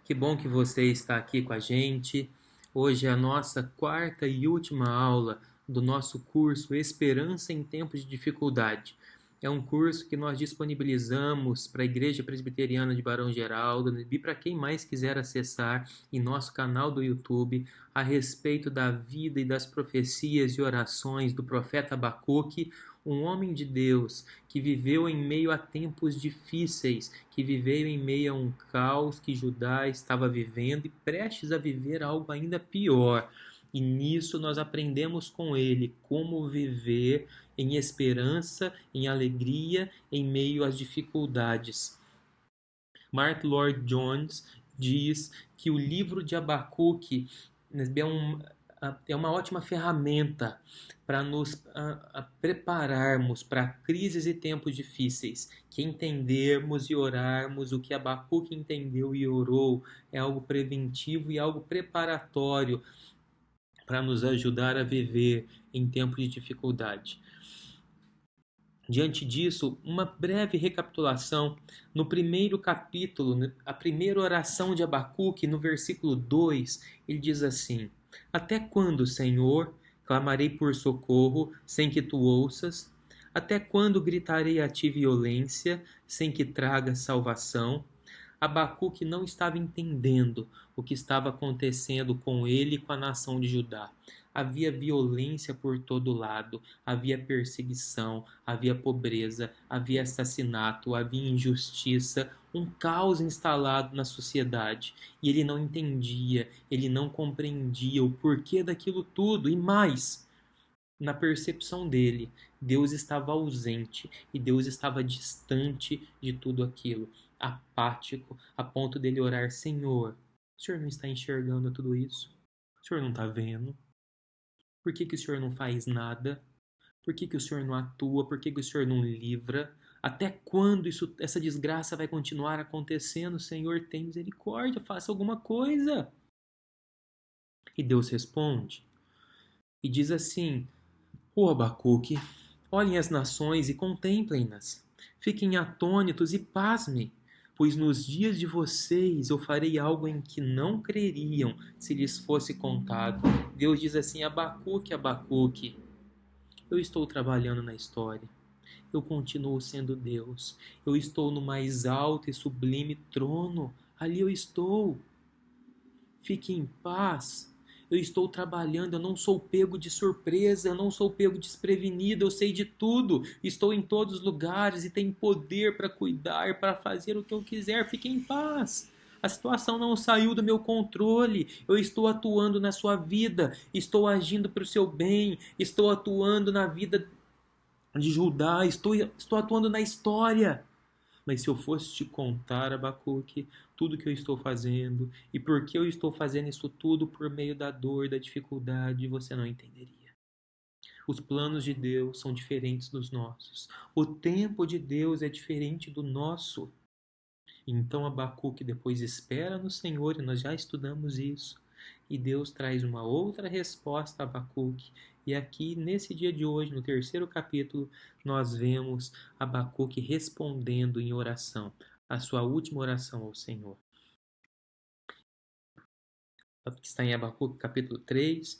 Que bom que você está aqui com a gente. Hoje é a nossa quarta e última aula do nosso curso Esperança em Tempos de Dificuldade. É um curso que nós disponibilizamos para a Igreja Presbiteriana de Barão Geraldo e para quem mais quiser acessar em nosso canal do YouTube a respeito da vida e das profecias e orações do profeta Abacuque, um homem de Deus que viveu em meio a tempos difíceis, que viveu em meio a um caos que Judá estava vivendo e prestes a viver algo ainda pior. E nisso nós aprendemos com ele como viver em esperança, em alegria, em meio às dificuldades. Mark Lloyd Jones diz que o livro de Abacuque é uma ótima ferramenta para nos prepararmos para crises e tempos difíceis, que entendermos e orarmos o que Abacuque entendeu e orou é algo preventivo e algo preparatório para nos ajudar a viver em tempos de dificuldade. Diante disso, uma breve recapitulação. No primeiro capítulo, a primeira oração de Abacuque, no versículo 2, ele diz assim: Até quando, Senhor, clamarei por socorro sem que tu ouças? Até quando gritarei a ti violência sem que traga salvação? Abacuque não estava entendendo o que estava acontecendo com ele e com a nação de Judá. Havia violência por todo lado, havia perseguição, havia pobreza, havia assassinato, havia injustiça, um caos instalado na sociedade. E ele não entendia, ele não compreendia o porquê daquilo tudo. E mais, na percepção dele, Deus estava ausente e Deus estava distante de tudo aquilo, apático, a ponto dele orar: Senhor, o Senhor não está enxergando tudo isso? O Senhor não está vendo? Por que o Senhor não faz nada? Por que o Senhor não atua? Por que o Senhor não livra? Até quando essa desgraça vai continuar acontecendo? Senhor, tem misericórdia, faça alguma coisa. E Deus responde e diz assim: Ó Abacuque, olhem as nações e contemplem-nas. Fiquem atônitos e pasmem, pois nos dias de vocês eu farei algo em que não creriam se lhes fosse contado. Deus diz assim: Abacuque, Abacuque, eu estou trabalhando na história. Eu continuo sendo Deus. Eu estou no mais alto e sublime trono. Ali eu estou. Fique em paz. Eu estou trabalhando, eu não sou pego de surpresa, eu não sou pego desprevenido, eu sei de tudo. Estou em todos os lugares e tenho poder para cuidar, para fazer o que eu quiser. Fique em paz. A situação não saiu do meu controle. Eu estou atuando na sua vida, estou agindo para o seu bem, estou atuando na vida de Judá, estou atuando na história. Mas se eu fosse te contar, Abacuque, tudo que eu estou fazendo e por que eu estou fazendo isso tudo por meio da dor, da dificuldade, você não entenderia. Os planos de Deus são diferentes dos nossos. O tempo de Deus é diferente do nosso. Então Abacuque depois espera no Senhor, e nós já estudamos isso. E Deus traz uma outra resposta a Abacuque. E aqui, nesse dia de hoje, no terceiro capítulo, nós vemos Abacuque respondendo em oração, a sua última oração ao Senhor. Que está em Abacuque capítulo 3,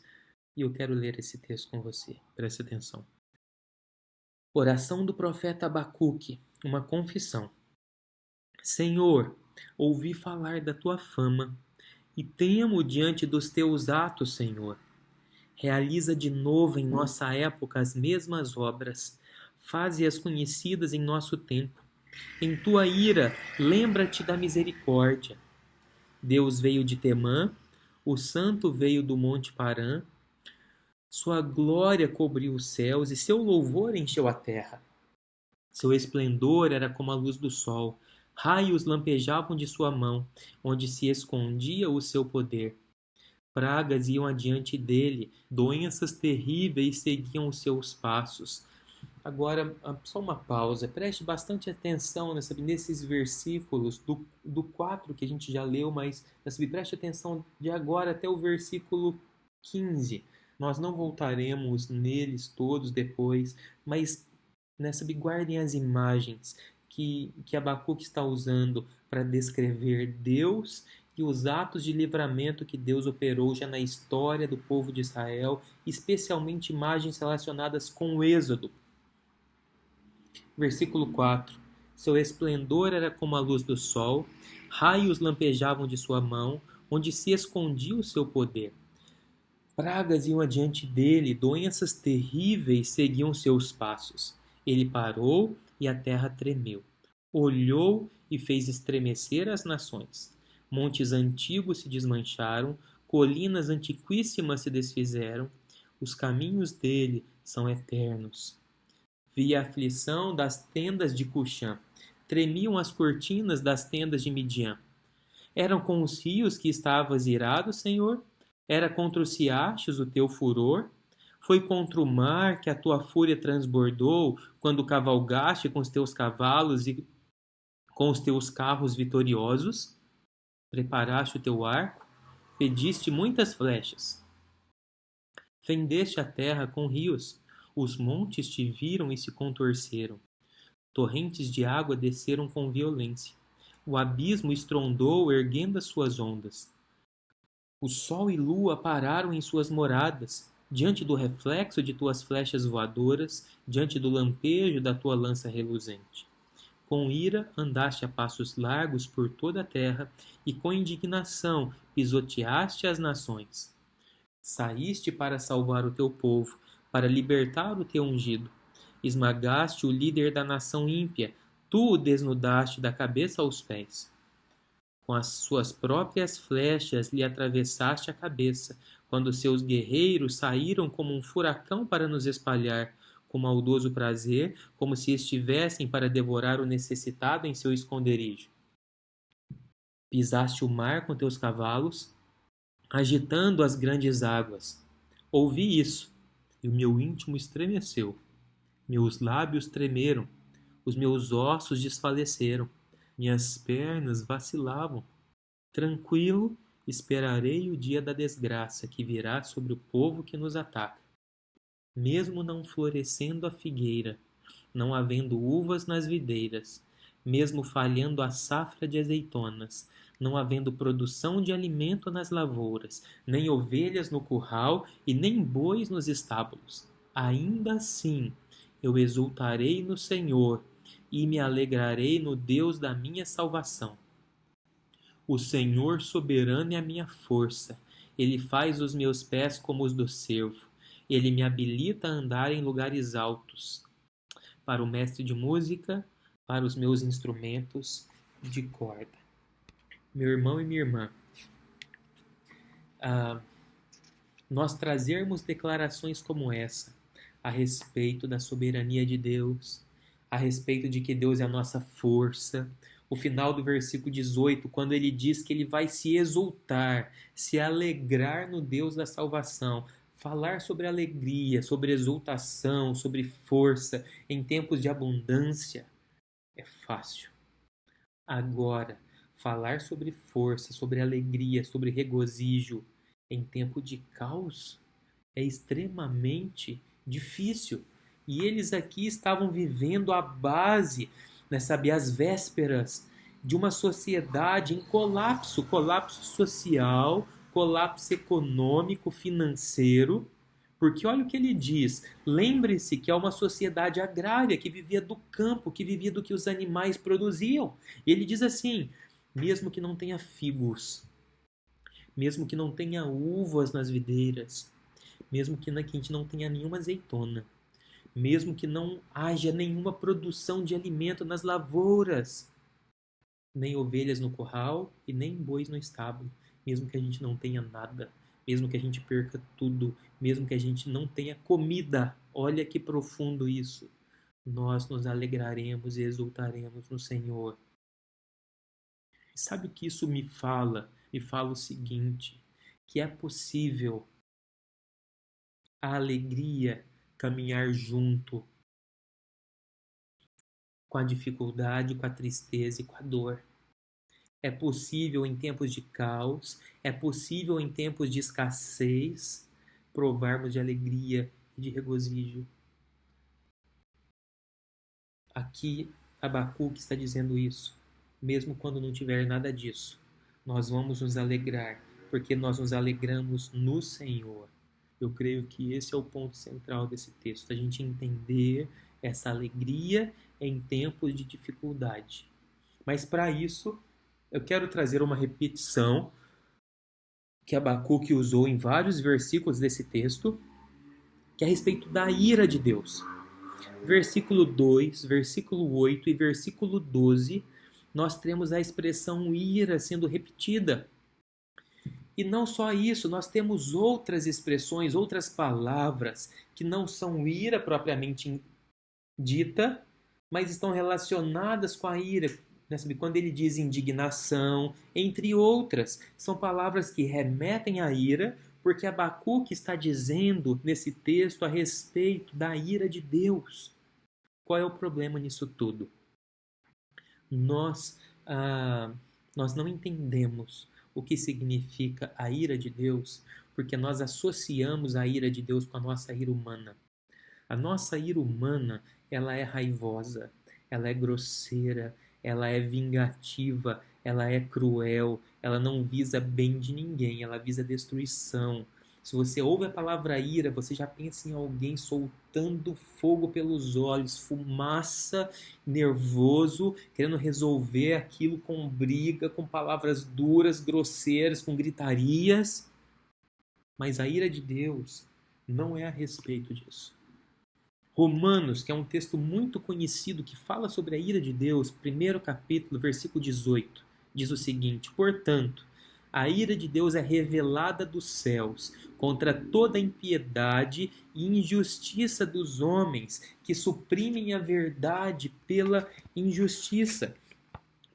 e eu quero ler esse texto com você. Preste atenção. Oração do profeta Abacuque, uma confissão. Senhor, ouvi falar da tua fama e temo diante dos teus atos, Senhor. Realiza de novo em nossa época as mesmas obras. Faze-as conhecidas em nosso tempo. Em tua ira, lembra-te da misericórdia. Deus veio de Temã, o Santo veio do Monte Parã. Sua glória cobriu os céus e seu louvor encheu a terra. Seu esplendor era como a luz do sol. Raios lampejavam de sua mão, onde se escondia o seu poder. Pragas iam adiante dele, doenças terríveis seguiam os seus passos. Agora, só uma pausa, preste bastante atenção nesses versículos do 4 que a gente já leu, mas preste atenção de agora até o versículo 15. Nós não voltaremos neles todos depois, mas guardem as imagens que Abacuque está usando para descrever Deus e os atos de livramento que Deus operou já na história do povo de Israel, especialmente imagens relacionadas com o Êxodo. Versículo 4. Seu esplendor era como a luz do sol, raios lampejavam de sua mão, onde se escondia o seu poder. Pragas iam adiante dele, doenças terríveis seguiam seus passos. Ele parou e a terra tremeu. Olhou e fez estremecer as nações. Montes antigos se desmancharam, colinas antiquíssimas se desfizeram. Os caminhos dele são eternos. Vi a aflição das tendas de Cuxã. Tremiam as cortinas das tendas de Midian. Eram com os rios que estavas irado, Senhor? Era contra os riachos o teu furor? Foi contra o mar que a tua fúria transbordou, quando cavalgaste com os teus cavalos e com os teus carros vitoriosos? Preparaste o teu arco? Pediste muitas flechas. Fendeste a terra com rios. Os montes te viram e se contorceram. Torrentes de água desceram com violência. O abismo estrondou, erguendo as suas ondas. O sol e lua pararam em suas moradas, diante do reflexo de tuas flechas voadoras, diante do lampejo da tua lança reluzente. Com ira andaste a passos largos por toda a terra, e com indignação pisoteaste as nações. Saíste para salvar o teu povo, para libertar o teu ungido. Esmagaste o líder da nação ímpia, tu o desnudaste da cabeça aos pés. Com as suas próprias flechas lhe atravessaste a cabeça, quando seus guerreiros saíram como um furacão para nos espalhar, com maldoso prazer, como se estivessem para devorar o necessitado em seu esconderijo. Pisaste o mar com teus cavalos, agitando as grandes águas. Ouvi isso, e o meu íntimo estremeceu. Meus lábios tremeram, os meus ossos desfaleceram, minhas pernas vacilavam. Tranquilo, esperarei o dia da desgraça que virá sobre o povo que nos ataca. Mesmo não florescendo a figueira, não havendo uvas nas videiras, mesmo falhando a safra de azeitonas, não havendo produção de alimento nas lavouras, nem ovelhas no curral e nem bois nos estábulos. Ainda assim, eu exultarei no Senhor e me alegrarei no Deus da minha salvação. O Senhor soberano é a minha força. Ele faz os meus pés como os do cervo. Ele me habilita a andar em lugares altos. Para o mestre de música, para os meus instrumentos de corda. Meu irmão e minha irmã, nós trazermos declarações como essa a respeito da soberania de Deus, a respeito de que Deus é a nossa força. O final do versículo 18, quando ele diz que ele vai se exultar, se alegrar no Deus da salvação, falar sobre alegria, sobre exultação, sobre força em tempos de abundância é fácil. Agora, falar sobre força, sobre alegria, sobre regozijo em tempo de caos é extremamente difícil. E eles aqui estavam vivendo a base, né, sabe, as vésperas de uma sociedade em colapso, colapso social, colapso econômico, financeiro. Porque olha o que ele diz: lembre-se que é uma sociedade agrária que vivia do campo, que vivia do que os animais produziam. E ele diz assim: mesmo que não tenha figos, mesmo que não tenha uvas nas videiras, mesmo que a gente não tenha nenhuma azeitona, mesmo que não haja nenhuma produção de alimento nas lavouras, nem ovelhas no curral e nem bois no estábulo, mesmo que a gente não tenha nada, mesmo que a gente perca tudo, mesmo que a gente não tenha comida, olha que profundo isso, nós nos alegraremos e exultaremos no Senhor. Sabe o que isso me fala? Me fala o seguinte, que é possível a alegria caminhar junto com a dificuldade, com a tristeza e com a dor. É possível em tempos de caos, é possível em tempos de escassez provarmos de alegria e de regozijo. Aqui Abacuque está dizendo isso, mesmo quando não tiver nada disso. nós vamos nos alegrar, porque nós nos alegramos no Senhor. Eu creio que esse é o ponto central desse texto, a gente entender essa alegria em tempos de dificuldade. Mas para isso, eu quero trazer uma repetição que Abacuque usou em vários versículos desse texto, que é a respeito da ira de Deus. Versículo 2, versículo 8 e versículo 12, nós temos a expressão ira sendo repetida. E não só isso, nós temos outras expressões, outras palavras que não são ira propriamente dita, mas estão relacionadas com a ira. Quando ele diz indignação, entre outras, são palavras que remetem à ira, porque Abacuque está dizendo nesse texto a respeito da ira de Deus. Qual é o problema nisso tudo? Nós, nós não entendemos o que significa a ira de Deus, porque nós associamos a ira de Deus com a nossa ira humana. A nossa ira humana, ela é raivosa, ela é grosseira, ela é vingativa, ela é cruel, ela não visa bem de ninguém, ela visa destruição. Se você ouve a palavra ira, você já pensa em alguém soltando fogo pelos olhos, fumaça, nervoso, querendo resolver aquilo com briga, com palavras duras, grosseiras, com gritarias. Mas a ira de Deus não é a respeito disso. Romanos, que é um texto muito conhecido que fala sobre a ira de Deus, primeiro capítulo, versículo 18, diz o seguinte: portanto, a ira de Deus é revelada dos céus contra toda a impiedade e injustiça dos homens que suprimem a verdade pela injustiça.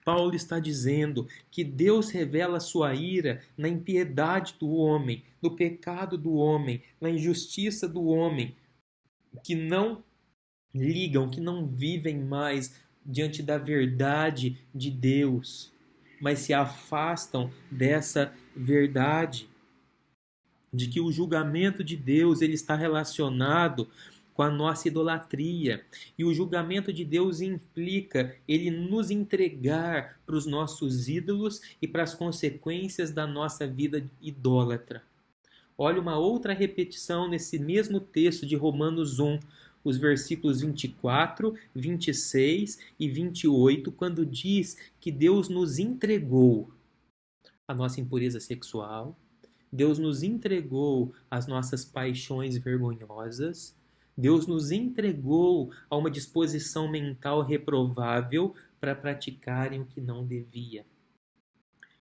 Paulo está dizendo que Deus revela sua ira na impiedade do homem, no pecado do homem, na injustiça do homem, que não ligam, que não vivem mais diante da verdade de Deus, mas se afastam dessa verdade, de que o julgamento de Deus ele está relacionado com a nossa idolatria. E o julgamento de Deus implica ele nos entregar para os nossos ídolos e para as consequências da nossa vida idólatra. Olha uma outra repetição nesse mesmo texto de Romanos 1, os versículos 24, 26 e 28, quando diz que Deus nos entregou a nossa impureza sexual, Deus nos entregou as nossas paixões vergonhosas, Deus nos entregou a uma disposição mental reprovável para praticarem o que não devia.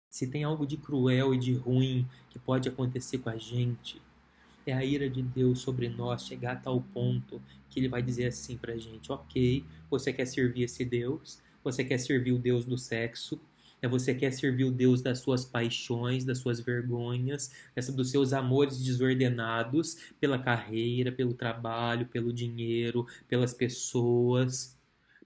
Se tem algo de cruel e de ruim que pode acontecer com a gente, é a ira de Deus sobre nós chegar a tal ponto que ele vai dizer assim pra gente: ok, você quer servir esse Deus, você quer servir o Deus do sexo, você quer servir o Deus das suas paixões, das suas vergonhas, dos seus amores desordenados pela carreira, pelo trabalho, pelo dinheiro, pelas pessoas,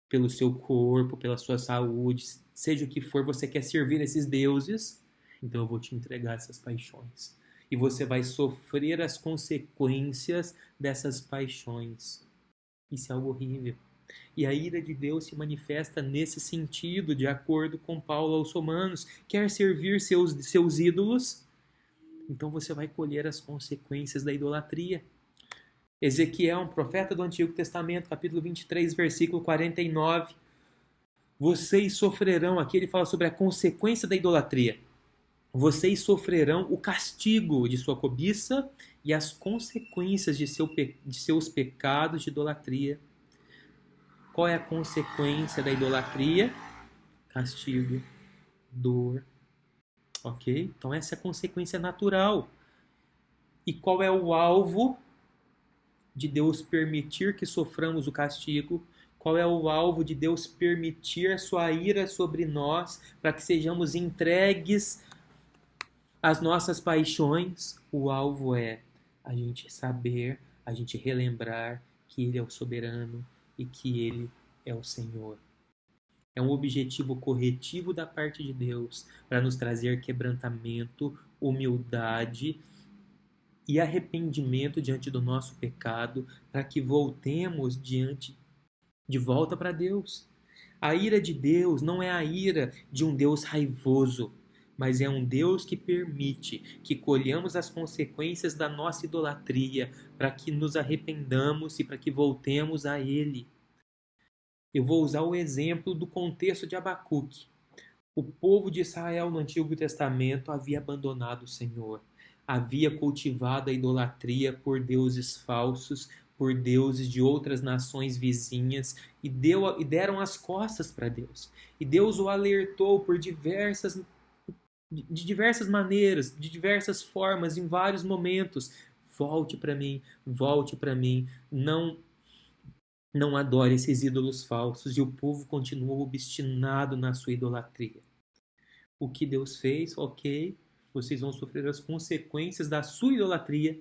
pelo seu corpo, pela sua saúde, seja o que for, você quer servir esses deuses, então eu vou te entregar essas paixões. E você vai sofrer as consequências dessas paixões. Isso é algo horrível. E a ira de Deus se manifesta nesse sentido, de acordo com Paulo aos Romanos. Quer servir seus ídolos? Então você vai colher as consequências da idolatria. Ezequiel, um profeta do Antigo Testamento, capítulo 23, versículo 49. Vocês sofrerão, aqui ele fala sobre a consequência da idolatria. Vocês sofrerão o castigo de sua cobiça e as consequências de seus pecados de idolatria. Qual é a consequência da idolatria? Castigo, dor. Ok? Então essa é a consequência natural. E qual é o alvo de Deus permitir que soframos o castigo? Qual é o alvo de Deus permitir a sua ira sobre nós para que sejamos entregues às nossas paixões? O alvo é a gente saber, a gente relembrar que Ele é o soberano e que Ele é o Senhor. É um objetivo corretivo da parte de Deus para nos trazer quebrantamento, humildade e arrependimento diante do nosso pecado, para que voltemos de volta para Deus. A ira de Deus não é a ira de um Deus raivoso, mas é um Deus que permite que colhamos as consequências da nossa idolatria para que nos arrependamos e para que voltemos a Ele. Eu vou usar o exemplo do contexto de Abacuque. O povo de Israel no Antigo Testamento havia abandonado o Senhor, havia cultivado a idolatria por deuses falsos, por deuses de outras nações vizinhas e deram as costas para Deus. E Deus o alertou de diversas maneiras, de diversas formas, em vários momentos. Volte para mim, não adore esses ídolos falsos. E o povo continuou obstinado na sua idolatria. O que Deus fez, ok, vocês vão sofrer as consequências da sua idolatria,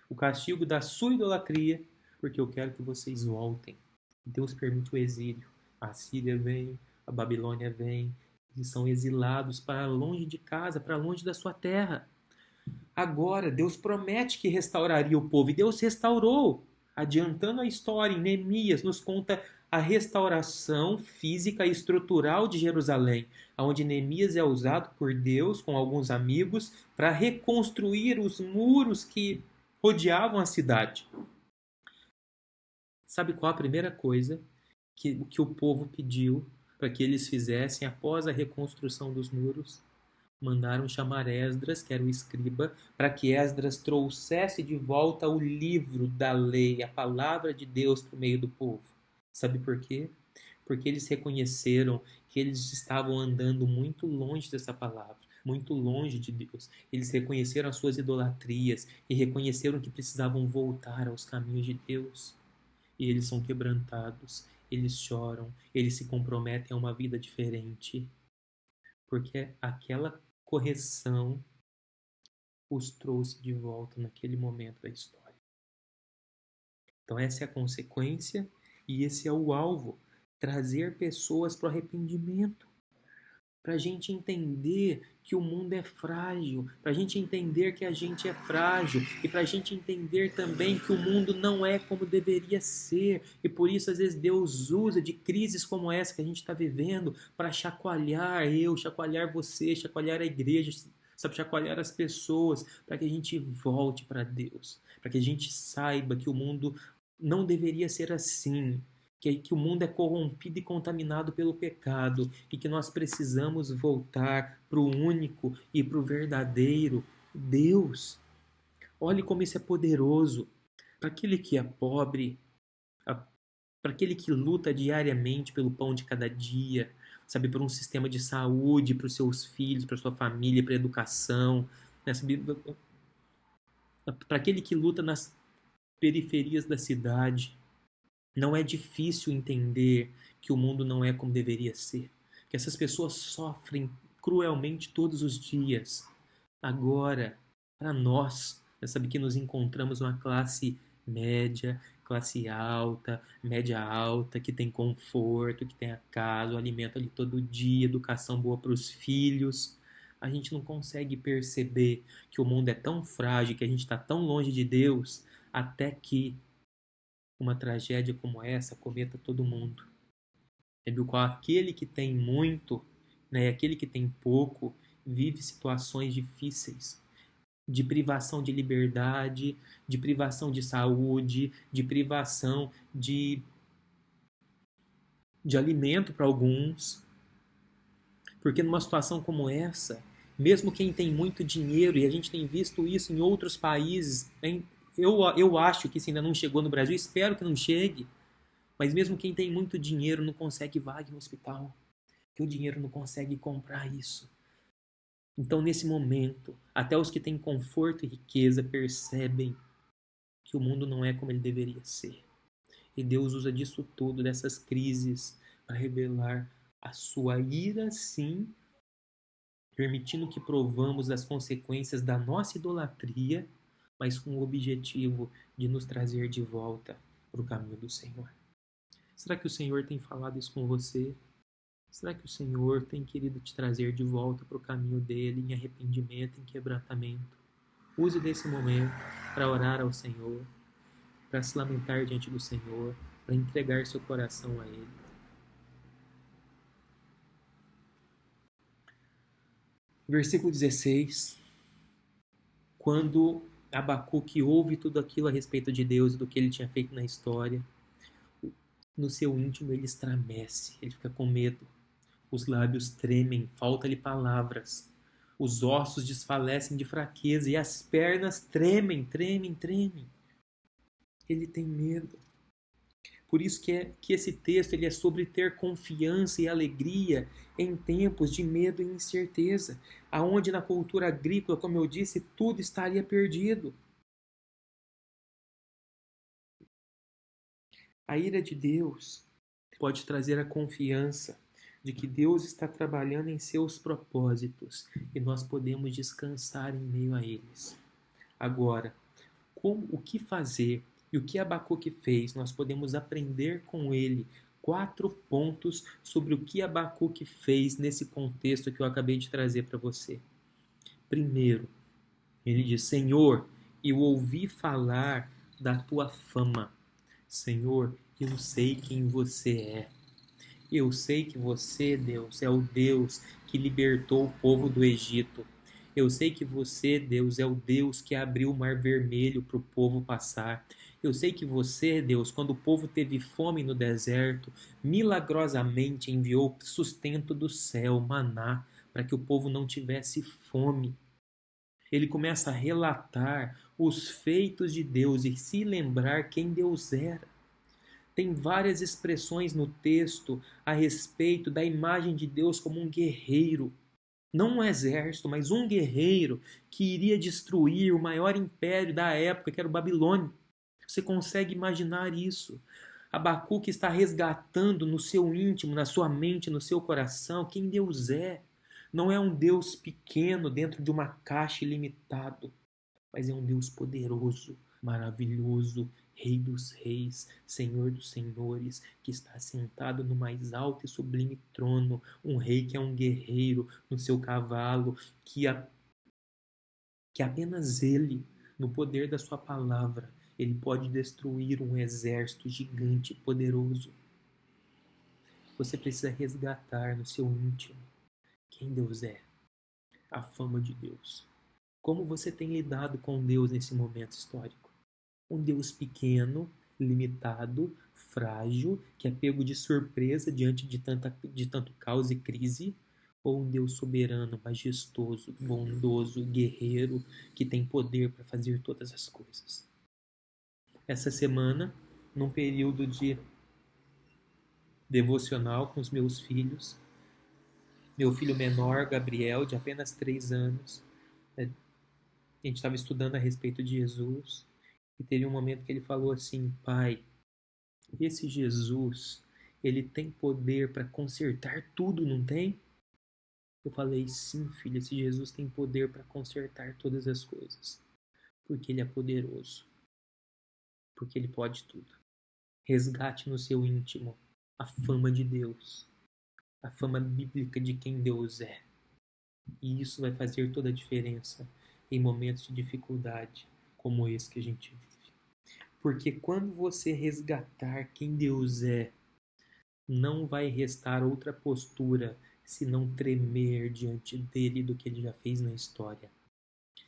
o castigo da sua idolatria, porque eu quero que vocês voltem. Deus permite o exílio. A Síria vem, a Babilônia vem, eles são exilados para longe de casa, para longe da sua terra. Agora, Deus promete que restauraria o povo, e Deus restaurou. Adiantando a história, em Neemias nos conta a restauração física e estrutural de Jerusalém, onde Neemias é usado por Deus, com alguns amigos, para reconstruir os muros que rodeavam a cidade. Sabe qual a primeira coisa que o povo pediu para que eles fizessem após a reconstrução dos muros? Mandaram chamar Esdras, que era o escriba, para que Esdras trouxesse de volta o livro da lei, a palavra de Deus para o meio do povo. Sabe por quê? Porque eles reconheceram que eles estavam andando muito longe dessa palavra, muito longe de Deus. Eles reconheceram as suas idolatrias e reconheceram que precisavam voltar aos caminhos de Deus. E eles são quebrantados, eles choram, eles se comprometem a uma vida diferente, porque aquela correção os trouxe de volta naquele momento da história. Então essa é a consequência e esse é o alvo, trazer pessoas para o arrependimento, para a gente entender que o mundo é frágil, para a gente entender que a gente é frágil e para a gente entender também que o mundo não é como deveria ser e por isso às vezes Deus usa de crises como essa que a gente está vivendo para chacoalhar você, chacoalhar a igreja, sabe, chacoalhar as pessoas para que a gente volte para Deus, para que a gente saiba que o mundo não deveria ser assim, que o mundo é corrompido e contaminado pelo pecado e que nós precisamos voltar para o único e para o verdadeiro Deus. Olhe como isso é poderoso para aquele que é pobre, para aquele que luta diariamente pelo pão de cada dia, sabe, por um sistema de saúde para os seus filhos, para sua família, para a educação, né, para aquele que luta nas periferias da cidade. Não é difícil entender que o mundo não é como deveria ser, que essas pessoas sofrem cruelmente todos os dias. Agora, para nós, sabe que nos encontramos uma classe média, classe alta, média alta, que tem conforto, que tem a casa, o alimento ali todo dia, educação boa para os filhos. A gente não consegue perceber que o mundo é tão frágil, que a gente está tão longe de Deus, até que uma tragédia como essa cometa todo mundo. Do qual aquele que tem muito, né, e aquele que tem pouco, vive situações difíceis, de privação de liberdade, de privação de saúde, de privação de alimento para alguns. Porque numa situação como essa, mesmo quem tem muito dinheiro, e a gente tem visto isso em outros países, eu acho que isso ainda não chegou no Brasil, espero que não chegue, mas mesmo quem tem muito dinheiro não consegue vaga em hospital, que o dinheiro não consegue comprar isso. Então, nesse momento, até os que têm conforto e riqueza percebem que o mundo não é como ele deveria ser. E Deus usa disso tudo, dessas crises, para revelar a sua ira, sim, permitindo que provamos as consequências da nossa idolatria, mas com o objetivo de nos trazer de volta para o caminho do Senhor. Será que o Senhor tem falado isso com você? Será que o Senhor tem querido te trazer de volta para o caminho dele, em arrependimento, em quebrantamento? Use desse momento para orar ao Senhor, para se lamentar diante do Senhor, para entregar seu coração a Ele. Versículo 16. Quando Abacuque ouve tudo aquilo a respeito de Deus e do que ele tinha feito na história, no seu íntimo ele estremece, ele fica com medo. Os lábios tremem, falta-lhe palavras. Os ossos desfalecem de fraqueza e as pernas tremem, tremem, tremem. Ele tem medo. Por isso que esse texto ele é sobre ter confiança e alegria em tempos de medo e incerteza, aonde na cultura agrícola, como eu disse, tudo estaria perdido. A ira de Deus pode trazer a confiança de que Deus está trabalhando em seus propósitos e nós podemos descansar em meio a eles. Agora, o que fazer e o que Abacuque fez, nós podemos aprender com ele 4 pontos sobre o que Abacuque fez nesse contexto que eu acabei de trazer para você. Primeiro, ele diz: Senhor, eu ouvi falar da tua fama. Senhor, eu sei quem você é. Eu sei que você, Deus, é o Deus que libertou o povo do Egito. Eu sei que você, Deus, é o Deus que abriu o Mar Vermelho para o povo passar. Eu sei que você, Deus, quando o povo teve fome no deserto, milagrosamente enviou sustento do céu, maná, para que o povo não tivesse fome. Ele começa a relatar os feitos de Deus e se lembrar quem Deus era. Tem várias expressões no texto a respeito da imagem de Deus como um guerreiro. Não um exército, mas um guerreiro que iria destruir o maior império da época, que era o Babilônia. Você consegue imaginar isso? Abacuque está resgatando no seu íntimo, na sua mente, no seu coração, quem Deus é. Não é um Deus pequeno dentro de uma caixa ilimitado, mas é um Deus poderoso, maravilhoso, Rei dos reis, Senhor dos senhores, que está sentado no mais alto e sublime trono, um rei que é um guerreiro no seu cavalo, que apenas ele, no poder da sua palavra, ele pode destruir um exército gigante e poderoso. Você precisa resgatar no seu íntimo quem Deus é, a fama de Deus. Como você tem lidado com Deus nesse momento histórico? Um Deus pequeno, limitado, frágil, que é pego de surpresa diante de tanto caos e crise, ou um Deus soberano, majestoso, bondoso, guerreiro, que tem poder para fazer todas as coisas. Essa semana, num período de devocional com os meus filhos, meu filho menor, Gabriel, de apenas 3 anos, a gente estava estudando a respeito de Jesus, e teve um momento que ele falou assim: Pai, esse Jesus, ele tem poder para consertar tudo, não tem? Eu falei: sim, filho, esse Jesus tem poder para consertar todas as coisas, porque ele é poderoso, porque ele pode tudo. Resgate no seu íntimo a fama de Deus, a fama bíblica de quem Deus é. E isso vai fazer toda a diferença em momentos de dificuldade como esse que a gente vive. Porque quando você resgatar quem Deus é, não vai restar outra postura senão tremer diante dele do que ele já fez na história.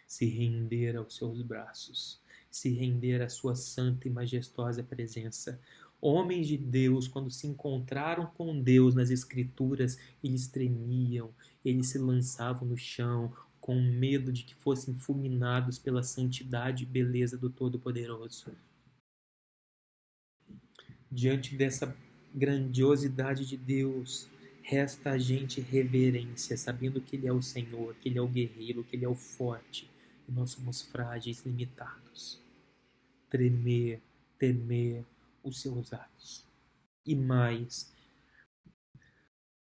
Se render aos seus braços, se render à sua santa e majestosa presença. Homens de Deus, quando se encontraram com Deus nas Escrituras, eles tremiam, eles se lançavam no chão, com medo de que fossem fulminados pela santidade e beleza do Todo-Poderoso. Diante dessa grandiosidade de Deus, resta a gente reverência, sabendo que Ele é o Senhor, que Ele é o guerreiro, que Ele é o forte, e nós somos frágeis, limitados. Tremer, temer os seus atos. E mais,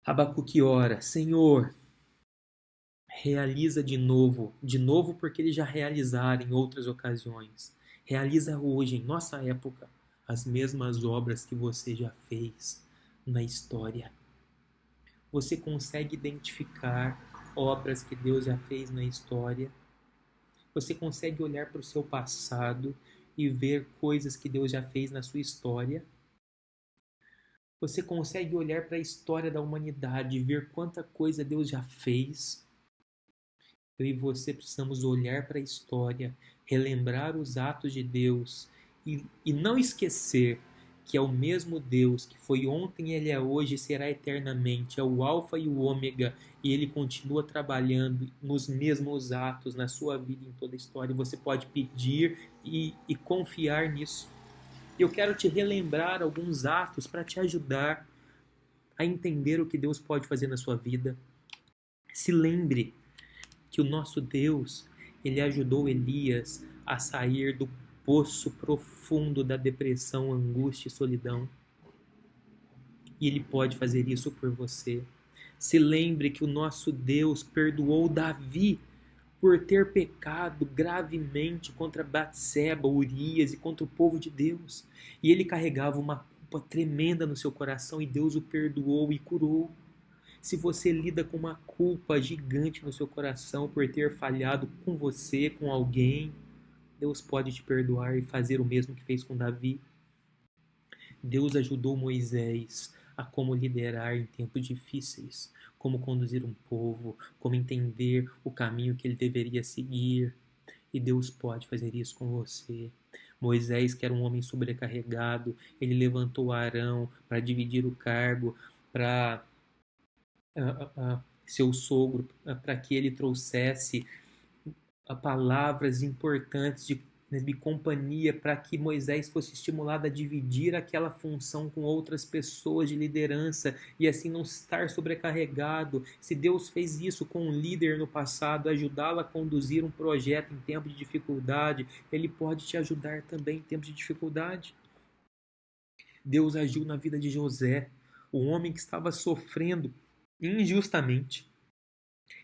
Abacuque ora: Senhor, realiza de novo porque Ele já realizara em outras ocasiões. Realiza hoje, em nossa época, as mesmas obras que você já fez na história. Você consegue identificar obras que Deus já fez na história? Você consegue olhar para o seu passado e ver coisas que Deus já fez na sua história? Você consegue olhar para a história da humanidade e ver quanta coisa Deus já fez? Eu e você precisamos olhar para a história, relembrar os atos de Deus e não esquecer que é o mesmo Deus que foi ontem, Ele é hoje e será eternamente. É o Alfa e o Ômega e Ele continua trabalhando nos mesmos atos na sua vida, em toda a história. Você pode pedir e confiar nisso. Eu quero te relembrar alguns atos para te ajudar a entender o que Deus pode fazer na sua vida. Se lembre que o nosso Deus, ele ajudou Elias a sair do poço profundo da depressão, angústia e solidão. E ele pode fazer isso por você. Se lembre que o nosso Deus perdoou Davi por ter pecado gravemente contra Batseba, Urias e contra o povo de Deus. E ele carregava uma culpa tremenda no seu coração e Deus o perdoou e curou. Se você lida com uma culpa gigante no seu coração por ter falhado com você, com alguém, Deus pode te perdoar e fazer o mesmo que fez com Davi. Deus ajudou Moisés a como liderar em tempos difíceis, como conduzir um povo, como entender o caminho que ele deveria seguir. E Deus pode fazer isso com você. Moisés, que era um homem sobrecarregado, ele levantou Arão para dividir o cargo, para seu sogro, para que ele trouxesse palavras importantes de companhia, para que Moisés fosse estimulado a dividir aquela função com outras pessoas de liderança e assim não estar sobrecarregado. Se Deus fez isso com um líder no passado, ajudá-lo a conduzir um projeto em tempo de dificuldade, Ele pode te ajudar também em tempos de dificuldade. Deus agiu na vida de José, o homem que estava sofrendo injustamente.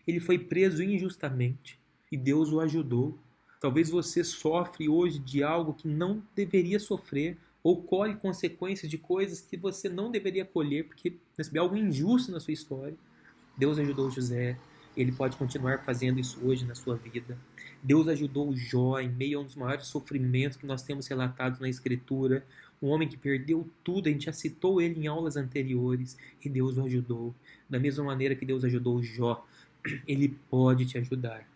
Ele foi preso injustamente e Deus o ajudou. Talvez você sofre hoje de algo que não deveria sofrer ou colhe consequências de coisas que você não deveria colher porque recebeu algo injusto na sua história. Deus ajudou José, ele pode continuar fazendo isso hoje na sua vida. Deus ajudou Jó em meio a um dos maiores sofrimentos que nós temos relatados na Escritura. Um homem que perdeu tudo, a gente já citou ele em aulas anteriores, e Deus o ajudou. Da mesma maneira que Deus ajudou Jó, ele pode te ajudar.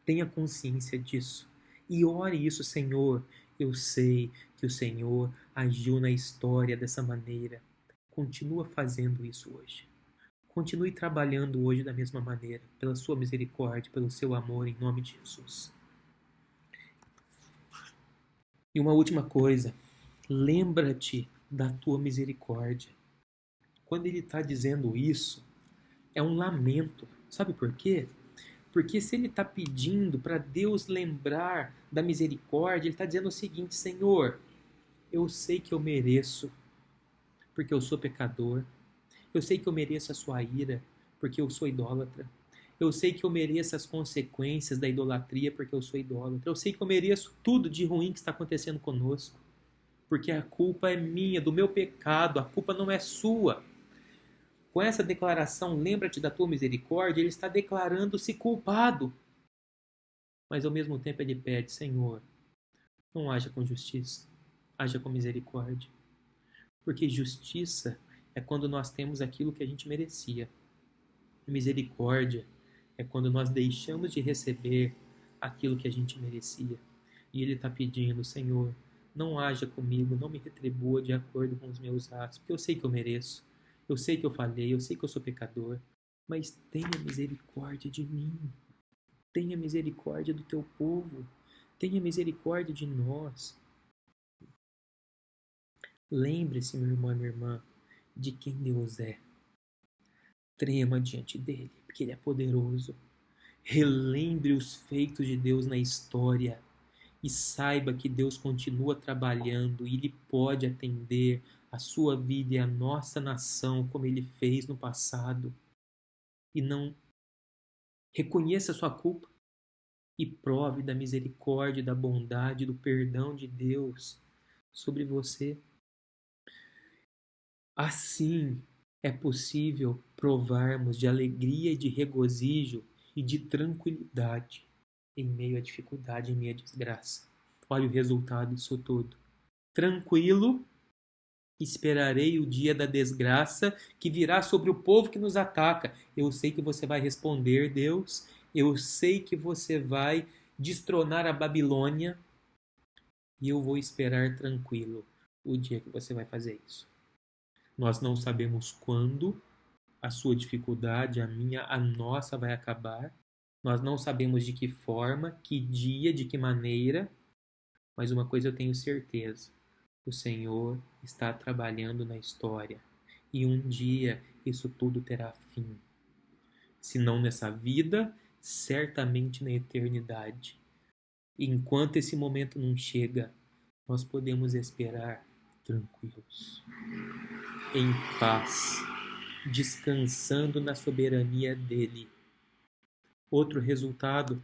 Tenha consciência disso. E ore isso, Senhor. Eu sei que o Senhor agiu na história dessa maneira. Continua fazendo isso hoje. Continue trabalhando hoje da mesma maneira, pela sua misericórdia, pelo seu amor, em nome de Jesus. E uma última coisa, lembra-te da tua misericórdia. Quando ele está dizendo isso, é um lamento. Sabe por quê? Porque se ele está pedindo para Deus lembrar da misericórdia, ele está dizendo o seguinte: Senhor, eu sei que eu mereço, porque eu sou pecador. Eu sei que eu mereço a sua ira, porque eu sou idólatra. Eu sei que eu mereço as consequências da idolatria, porque eu sou idólatra. Eu sei que eu mereço tudo de ruim que está acontecendo conosco, porque a culpa é minha, do meu pecado, a culpa não é sua. Com essa declaração, lembra-te da tua misericórdia, ele está declarando-se culpado. Mas ao mesmo tempo ele pede: Senhor, não haja com justiça, haja com misericórdia. Porque justiça é quando nós temos aquilo que a gente merecia. Misericórdia é quando nós deixamos de receber aquilo que a gente merecia. E ele está pedindo: Senhor, não haja comigo, não me retribua de acordo com os meus atos, porque eu sei que eu mereço, eu sei que eu falhei, eu sei que eu sou pecador, mas tenha misericórdia de mim, tenha misericórdia do teu povo, tenha misericórdia de nós. Lembre-se, meu irmão e minha irmã, de quem Deus é. Trema diante dele, porque ele é poderoso. Relembre os feitos de Deus na história e saiba que Deus continua trabalhando e Ele pode atender a sua vida e a nossa nação como Ele fez no passado. E não reconheça a sua culpa e prove da misericórdia, da bondade, do perdão de Deus sobre você. Assim é possível provarmos de alegria e de regozijo e de tranquilidade em meio à dificuldade, em meio à desgraça. Olha o resultado disso tudo. Tranquilo, esperarei o dia da desgraça que virá sobre o povo que nos ataca. Eu sei que você vai responder, Deus, Eu sei que você vai destronar a Babilônia e eu vou esperar tranquilo o dia que você vai fazer isso. Nós não sabemos quando a sua dificuldade, a minha, a nossa vai acabar. Nós não sabemos de que forma, que dia, de que maneira, mas uma coisa eu tenho certeza: o Senhor está trabalhando na história e um dia isso tudo terá fim. Se não nessa vida, certamente na eternidade. Enquanto esse momento não chega, nós podemos esperar tranquilos, em paz, descansando na soberania dele. Outro resultado: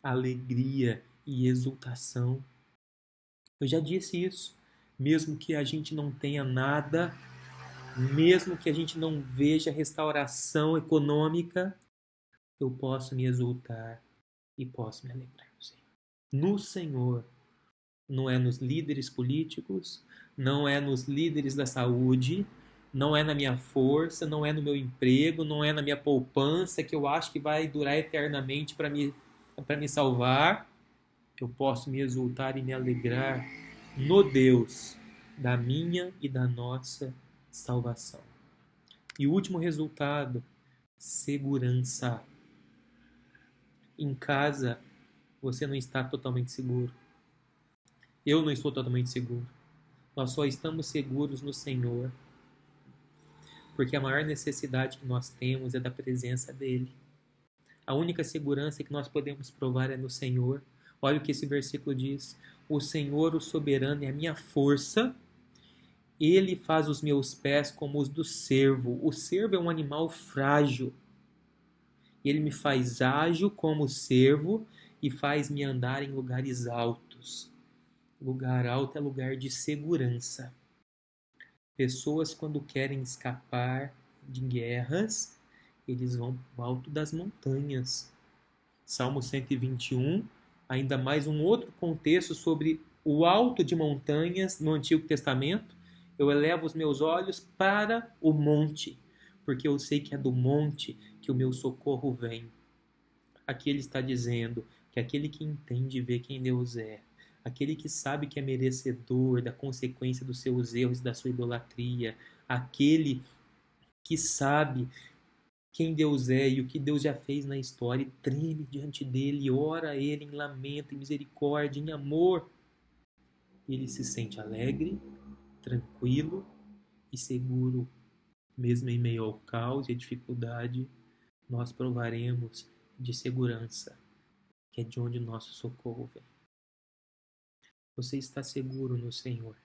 alegria e exultação. Eu já disse isso. Mesmo que a gente não tenha nada, mesmo que a gente não veja restauração econômica, eu posso me exultar e posso me alegrar no Senhor. No Senhor. Não é nos líderes políticos, não é nos líderes da saúde, não é na minha força, não é no meu emprego, não é na minha poupança que eu acho que vai durar eternamente para me salvar. Eu posso me exultar e me alegrar no Deus da minha e da nossa salvação. E o último resultado: segurança. Em casa, você não está totalmente seguro. Eu não estou totalmente seguro. Nós só estamos seguros no Senhor, porque a maior necessidade que nós temos é da presença dEle. A única segurança que nós podemos provar é no Senhor. Olha o que esse versículo diz: o Senhor, o soberano, é a minha força. Ele faz os meus pés como os do cervo. O cervo é um animal frágil. Ele me faz ágil como o cervo e faz-me andar em lugares altos. Lugar alto é lugar de segurança. Pessoas, quando querem escapar de guerras, eles vão para o alto das montanhas. Salmo 121, ainda mais um outro contexto sobre o alto de montanhas no Antigo Testamento. Eu elevo os meus olhos para o monte, porque eu sei que é do monte que o meu socorro vem. Aqui ele está dizendo que aquele que entende vê quem Deus é, aquele que sabe que é merecedor da consequência dos seus erros e da sua idolatria, aquele que sabe quem Deus é e o que Deus já fez na história e treme diante dele, ora a ele em lamento, em misericórdia, em amor. Ele se sente alegre, tranquilo e seguro. Mesmo em meio ao caos e à dificuldade, nós provaremos de segurança, que é de onde nosso socorro vem. Você está seguro no Senhor,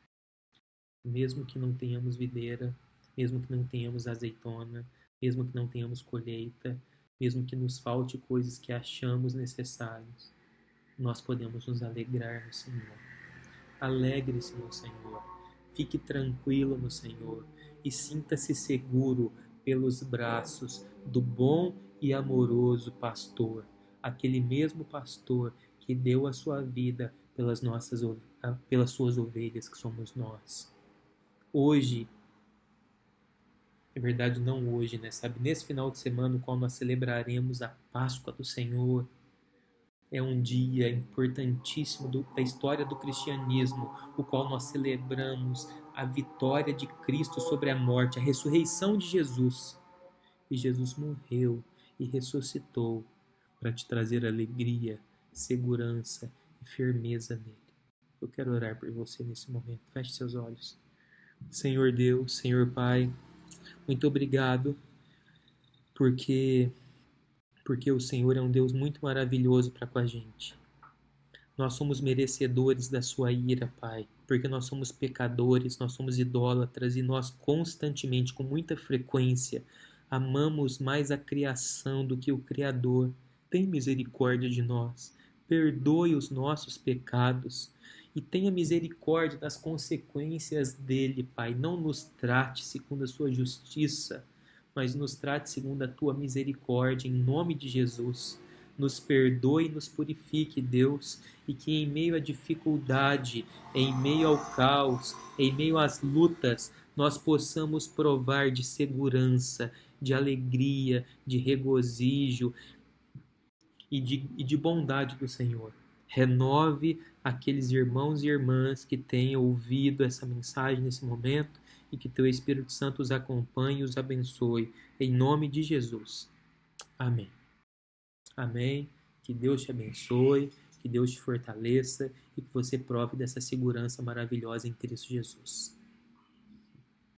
mesmo que não tenhamos videira, mesmo que não tenhamos azeitona, mesmo que não tenhamos colheita, mesmo que nos falte coisas que achamos necessárias, nós podemos nos alegrar no Senhor. Alegre-se no Senhor, fique tranquilo no Senhor e sinta-se seguro pelos braços do bom e amoroso pastor, aquele mesmo pastor que deu a sua vida pelas suas ovelhas, que somos nós. Hoje, é verdade, não hoje, né? Sabe, nesse final de semana, no qual nós celebraremos a Páscoa do Senhor, é um dia importantíssimo da história do cristianismo, o qual nós celebramos a vitória de Cristo sobre a morte, a ressurreição de Jesus. E Jesus morreu e ressuscitou para te trazer alegria, segurança e firmeza nele. Eu quero orar por você nesse momento. Feche seus olhos. Senhor Deus, Senhor Pai, muito obrigado porque o Senhor é um Deus muito maravilhoso para com a gente. Nós somos merecedores da sua ira, Pai, porque nós somos pecadores, nós somos idólatras e nós constantemente, com muita frequência, amamos mais a criação do que o Criador. Tem misericórdia de nós, perdoe os nossos pecados e tenha misericórdia das consequências dele, Pai. Não nos trate segundo a sua justiça, mas nos trate segundo a tua misericórdia, em nome de Jesus. Nos perdoe e nos purifique, Deus, e que em meio à dificuldade, em meio ao caos, em meio às lutas, nós possamos provar de segurança, de alegria, de regozijo, e de bondade do Senhor. Renove aqueles irmãos e irmãs que têm ouvido essa mensagem nesse momento e que teu Espírito Santo os acompanhe e os abençoe. Em nome de Jesus. Amém. Amém. Que Deus te abençoe, que Deus te fortaleça e que você prove dessa segurança maravilhosa em Cristo Jesus.